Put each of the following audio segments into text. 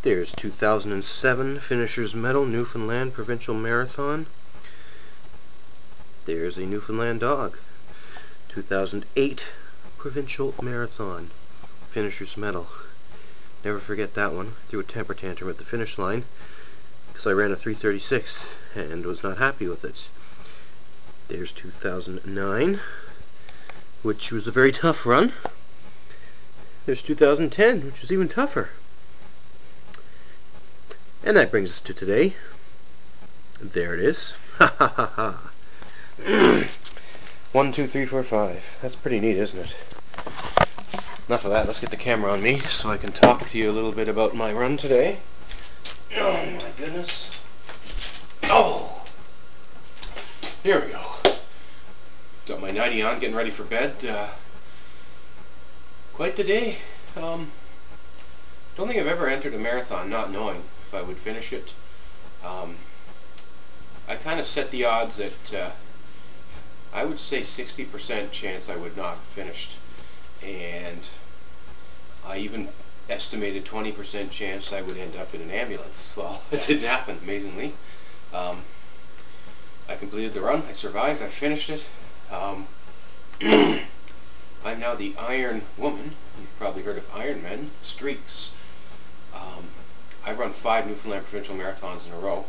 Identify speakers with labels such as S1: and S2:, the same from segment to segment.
S1: There's 2007 Finisher's Medal Newfoundland Provincial Marathon. There's a Newfoundland dog. 2008 Provincial Marathon Finisher's Medal. Never forget that one. Threw a temper tantrum at the finish line because I ran a 3:36 and was not happy with it. There's 2009, which was a very tough run. There's 2010, which was even tougher. And that brings us to today. There it is. Ha ha ha ha. 1, 2, 3, 4, 5. That's pretty neat, isn't it? Enough of that. Let's get the camera on me so I can talk to you a little bit about my run today. Oh my goodness. Oh! Here we go. Got my nightie on, getting ready for bed. Quite the day. Don't think I've ever entered a marathon not knowing if I would finish it. I kind of set the odds at, I would say 60% chance I would not have finished. And I even estimated 20% chance I would end up in an ambulance. Well, it didn't happen, amazingly. I completed the run, I survived, I finished it. I'm now the Iron Woman. You've probably heard of Ironmen, streaks. I've run 5 Newfoundland provincial marathons in a row.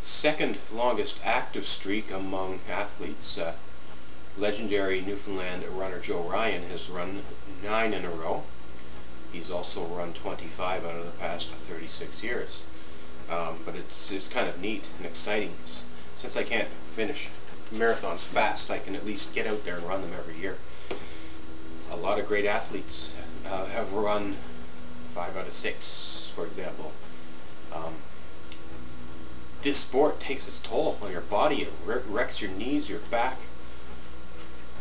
S1: Second longest active streak among athletes. Legendary Newfoundland runner Joe Ryan has run 9 in a row. He's also run 25 out of the past 36 years. But it's kind of neat and exciting. Since I can't finish marathons fast, I can at least get out there and run them every year. A lot of great athletes have run 5 out of 6, for example. This sport takes its toll on your body. It wrecks your knees, your back.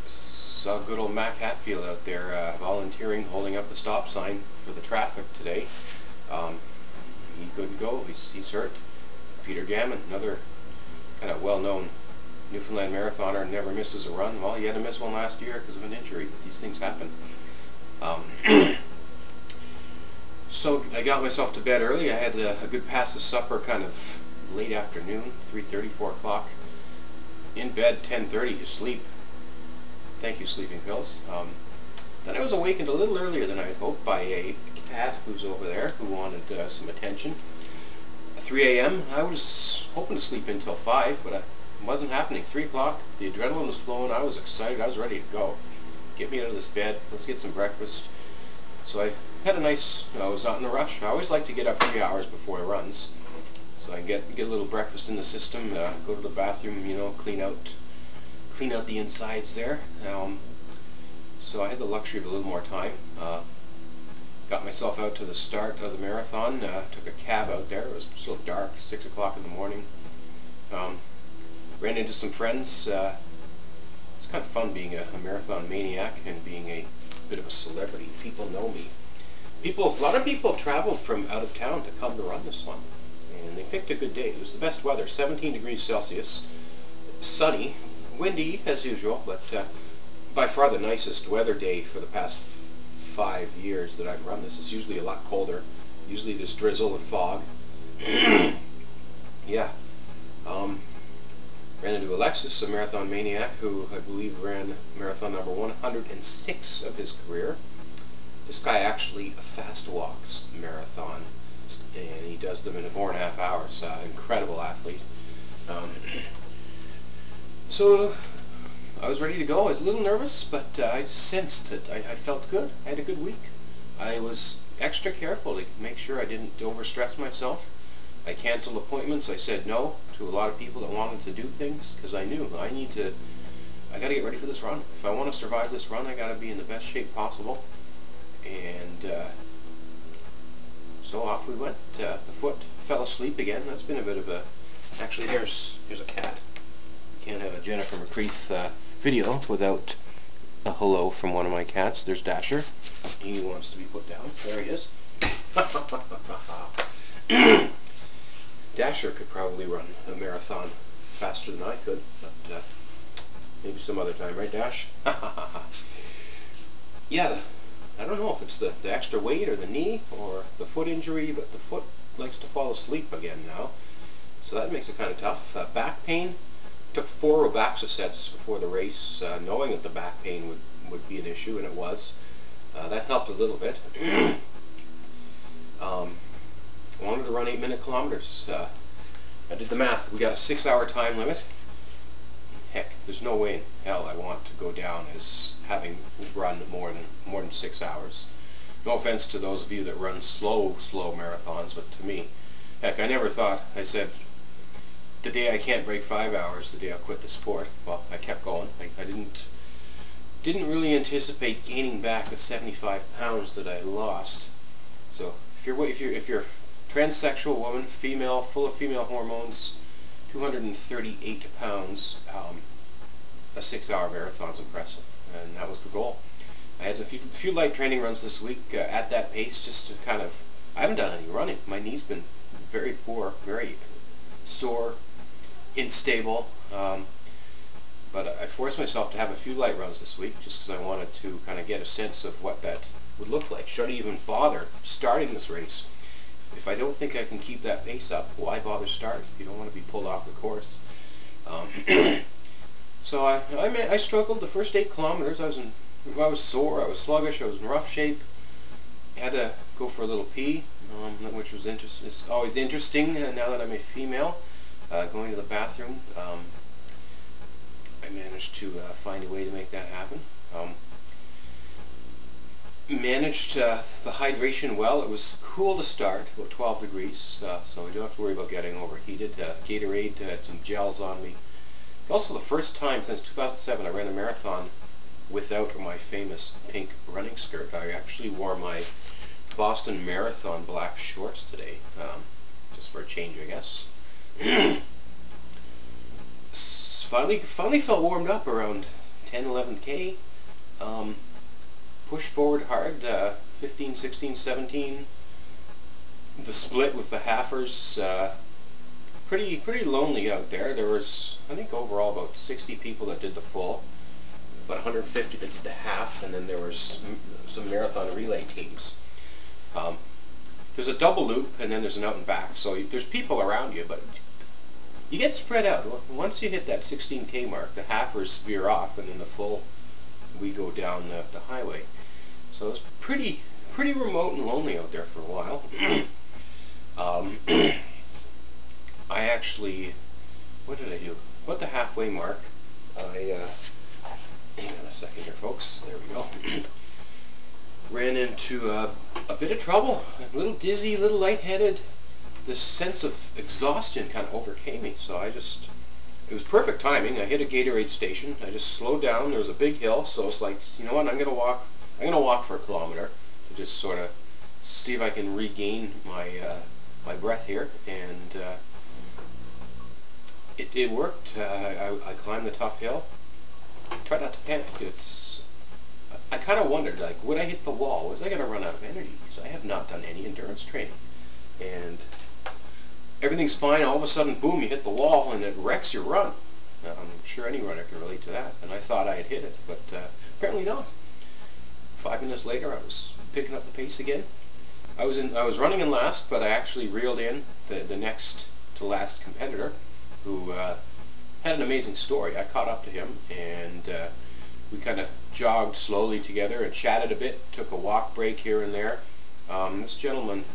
S1: Saw good old Mac Hatfield out there volunteering, holding up the stop sign for the traffic today. He couldn't go. He's hurt. Peter Gammon, another kind of well-known Newfoundland marathoner, never misses a run. Well, he had to miss one last year because of an injury. These things happen. So I got myself to bed early. I had a good pass of supper kind of late afternoon, 3:30, 4 o'clock. In bed, 10:30, asleep. Thank you, sleeping pills. Then I was awakened a little earlier than I had hoped by a cat who's over there who wanted some attention. 3 a.m. I was hoping to sleep until 5, but it wasn't happening. 3 o'clock, the adrenaline was flowing. I was excited. I was ready to go. Get me out of this bed. Let's get some breakfast. So I had a nice, I was not in a rush. I always like to get up 3 hours before it runs, so I get a little breakfast in the system, go to the bathroom, you know, clean out the insides there. So I had the luxury of a little more time. Got myself out to the start of the marathon. Took a cab out there. It was still dark, 6 o'clock in the morning. Ran into some friends. It's kind of fun being a marathon maniac and being a bit of a celebrity. People know me. A lot of people traveled from out of town to come to run this one, and they picked a good day. It was the best weather, 17 degrees Celsius, sunny, windy as usual, but by far the nicest weather day for the past 5 years that I've run this. It's usually a lot colder. Usually there's drizzle and fog. Yeah. Ran into Alexis, a marathon maniac, who I believe ran marathon number 106 of his career. This guy actually fast walks marathon, and he does them in 4.5 hours. Incredible athlete. So I was ready to go. I was a little nervous, but I sensed it. I felt good. I had a good week. I was extra careful to make sure I didn't overstress myself. I canceled appointments. I said no to a lot of people that wanted to do things because I knew I got to get ready for this run. If I want to survive this run, I got to be in the best shape possible. And so off we went. The foot fell asleep again. That's been a bit of a... Actually, here's a cat. Can't have a Jennifer McCreath video without a hello from one of my cats. There's Dasher. He wants to be put down. There he is. Dasher could probably run a marathon faster than I could, but maybe some other time, right, Dash? Yeah, I don't know if it's the extra weight or the knee or the foot injury, but the foot likes to fall asleep again now. So that makes it kind of tough. Back pain. Took 4 Robaxa sets before the race, knowing that the back pain would be an issue, and it was. That helped a little bit. I wanted to run 8-minute kilometers. I did the math. We got a 6-hour time limit. Heck, there's no way in hell I want to go down as having run more than 6 hours. No offense to those of you that run slow marathons, but to me, heck, I never thought. I said, the day I can't break 5 hours, the day I'll quit the sport. Well, I kept going. I didn't really anticipate gaining back the 75 pounds that I lost. So if you're a transsexual woman, female, full of female hormones, 238 pounds, a 6-hour marathon's impressive, and that was the goal. I had a few light training runs this week at that pace, just to kind of. I haven't done any running. My knee's been very poor, very sore, unstable. But I forced myself to have a few light runs this week, just because I wanted to kind of get a sense of what that would look like. Should I even bother starting this race? If I don't think I can keep that pace up, why bother start? You don't want to be pulled off the course. So I struggled the first 8 kilometers. I was sore, I was sluggish, I was in rough shape. I had to go for a little pee, which was interesting. It's always interesting now that I'm a female, going to the bathroom. I managed to find a way to make that happen. Managed the hydration well. It was cool to start, about 12 degrees, so we don't have to worry about getting overheated. Gatorade had some gels on me. It's also the first time since 2007 I ran a marathon without my famous pink running skirt. I actually wore my Boston Marathon black shorts today, just for a change, I guess. Finally felt warmed up around 10-11K. Pushed forward hard, 15, 16, 17. The split with the halfers, pretty lonely out there. There was, I think, overall about 60 people that did the full, about 150 that did the half, and then there was some marathon relay teams. There's a double loop, and then there's an out and back, so there's people around you, but you get spread out. Once you hit that 16K mark, the halfers veer off, and then the full, we go down the highway. So it was pretty remote and lonely out there for a while. I actually, what did I do? About the halfway mark, hang on a second here, folks. There we go. Ran into a bit of trouble. A little dizzy, a little lightheaded. This sense of exhaustion kind of overcame me, so it was perfect timing. I hit a Gatorade station. I just slowed down. There was a big hill, so it's like, you know what? I'm gonna walk for a kilometer to just sort of see if I can regain my breath here, and it worked. I climbed the tough hill. Try not to panic. I kind of wondered, like, would I hit the wall? Was I gonna run out of energy? Because I have not done any endurance training, and everything's fine. All of a sudden, boom, you hit the wall, and it wrecks your run. I'm sure any runner can relate to that. And I thought I had hit it, but apparently not. 5 minutes later, I was picking up the pace again. I was running in last, but I actually reeled in the next to last competitor, who had an amazing story. I caught up to him, and we kind of jogged slowly together and chatted a bit. Took a walk break here and there. This gentleman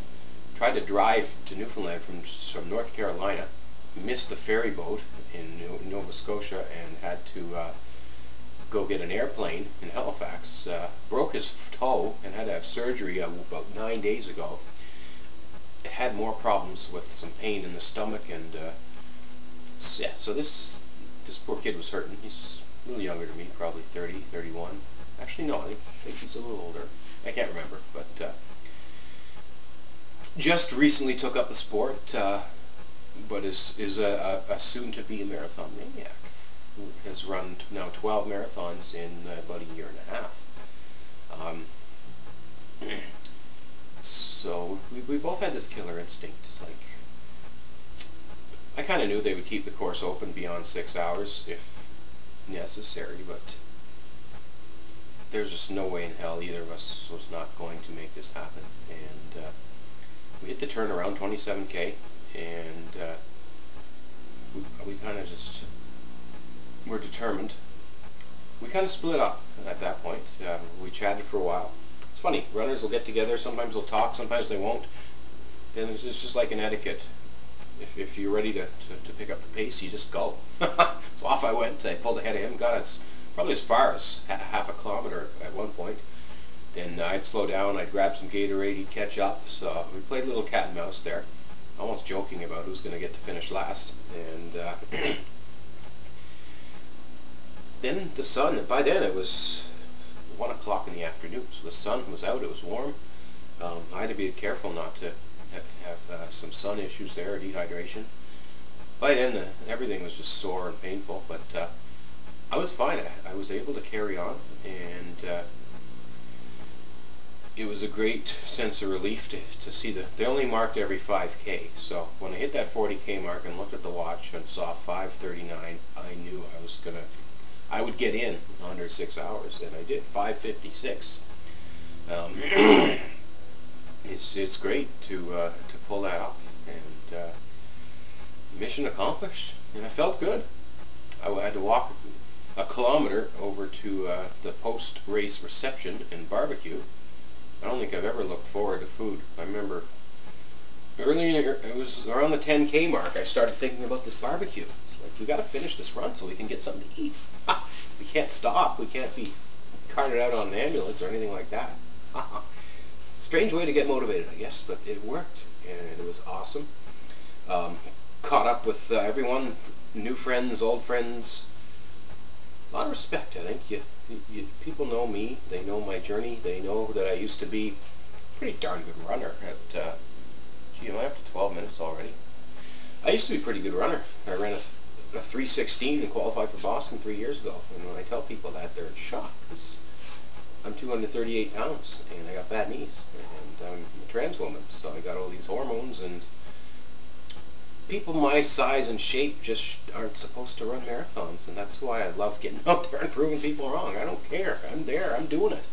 S1: tried to drive to Newfoundland from North Carolina, missed the ferry boat in Nova Scotia, and had to go get an airplane in Halifax. Broke his toe and had to have surgery about 9 days ago. Had more problems with some pain in the stomach, and yeah, so this poor kid was hurting. He's a little younger than me, probably 30, 31. Actually, no, I think he's a little older. I can't remember, but just recently took up the sport, but is a soon-to-be marathon maniac, who has run now 12 marathons in about a year and a half. So we both had this killer instinct. It's like, I kind of knew they would keep the course open beyond 6 hours if necessary, but there's just no way in hell either of us was not going to make this happen. And we hit the turnaround, 27K, and we kind of just were determined. We kind of split up at that point. We chatted for a while. It's funny, runners will get together, sometimes they'll talk, sometimes they won't. Then it's just like an etiquette. If you're ready to pick up the pace, you just go. So off I went. I pulled ahead of him, got us probably as far as half a kilometer at one point. Then I'd slow down, I'd grab some Gatorade, he'd catch up. So we played a little cat and mouse there, almost joking about who's going to get to finish last. And then the sun, by then it was 1 o'clock in the afternoon, so the sun was out, it was warm. I had to be careful not to have some sun issues there, dehydration. By then everything was just sore and painful, but I was fine. I was able to carry on, and it was a great sense of relief to see they only marked every 5K. So when I hit that 40K mark and looked at the watch and saw 5:39, I knew I would get in under 6 hours, and I did, 5:56. It's great to pull that off, and mission accomplished, and I felt good. I had to walk a kilometer over to the post-race reception and barbecue. I don't think I've ever looked forward to food. I remember earlier, it was around the 10K mark, I started thinking about this barbecue. It's like, we got to finish this run so we can get something to eat. We can't stop. We can't be carted out on an ambulance or anything like that. Strange way to get motivated, I guess, but it worked, and it was awesome. Caught up with everyone, new friends, old friends. A lot of respect, I think. People know me, they know my journey, they know that I used to be a pretty darn good runner at, gee, am I up to 12 minutes already? I used to be a pretty good runner. I ran a 3:16 and qualified for Boston 3 years ago, and when I tell people that, they're in shock, because I'm 238 pounds, and I got bad knees, and I'm a trans woman, so I got all these hormones, and people my size and shape just aren't supposed to run marathons, and that's why I love getting out there and proving people wrong. I don't care. I'm there. I'm doing it.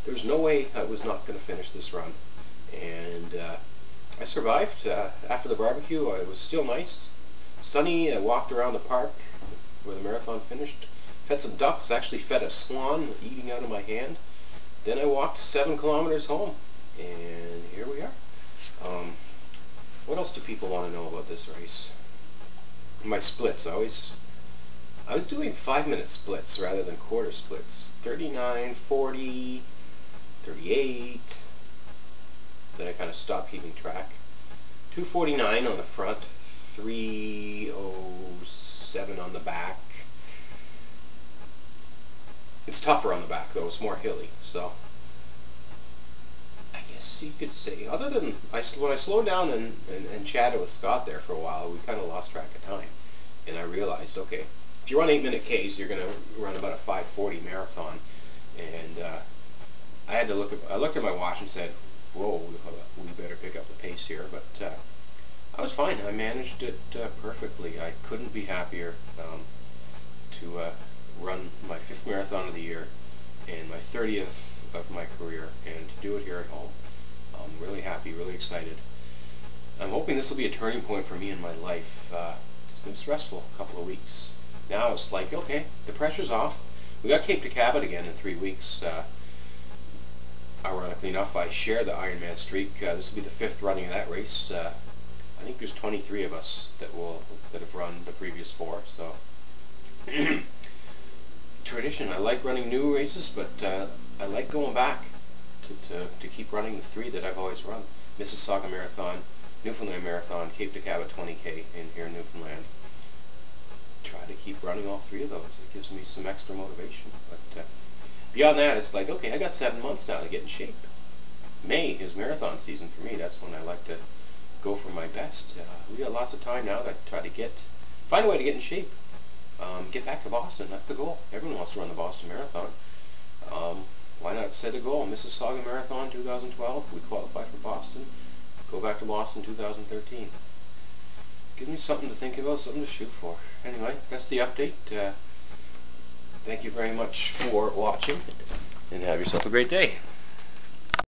S1: There's no way I was not going to finish this run, and I survived. After the barbecue, it was still nice, sunny. I walked around the park where the marathon finished, fed some ducks, actually fed a swan eating out of my hand. Then I walked 7 kilometers home, and here we are. What else do people want to know about this race? My splits. I was doing 5-minute splits rather than quarter splits. 39, 40, 38. Then I kind of stopped keeping track. 2:49 on the front, 3:07 on the back. It's tougher on the back though, it's more hilly, so I guess you could say, other than when I slowed down and chatted with Scott there for a while, we kind of lost track of time, and I realized, okay, if you run 8-minute Ks, you're going to run about a 5:40 marathon, and I looked at my watch and said, whoa, we better pick up the pace here, but I was fine. I managed it perfectly. I couldn't be happier to run my 5th marathon of the year and my 30th of my career, and to do it here at home. I'm really happy, really excited. I'm hoping this will be a turning point for me in my life. It's been stressful a couple of weeks. Now it's like, okay, the pressure's off. We got Cape to Cabot again in 3 weeks. Ironically enough, I share the Ironman streak. This will be the 5th running of that race. I think there's 23 of us that have run the previous 4. So tradition. I like running new races, but I like going back to keep running the 3 that I've always run: Mississauga Marathon, Newfoundland Marathon, Cape to Cabot 20K here in Newfoundland. Try to keep running all 3 of those. It gives me some extra motivation. But beyond that, it's like, okay, I got 7 months now to get in shape. May is marathon season for me. That's when I like to go for my best. We got lots of time now to try to find a way to get in shape. Get back to Boston. That's the goal. Everyone wants to run the Boston Marathon. Why not set a goal? Mississauga Marathon 2012. We qualify for Boston. Go back to Boston 2013. Give me something to think about, something to shoot for. Anyway, that's the update. Thank you very much for watching. and have yourself a great day.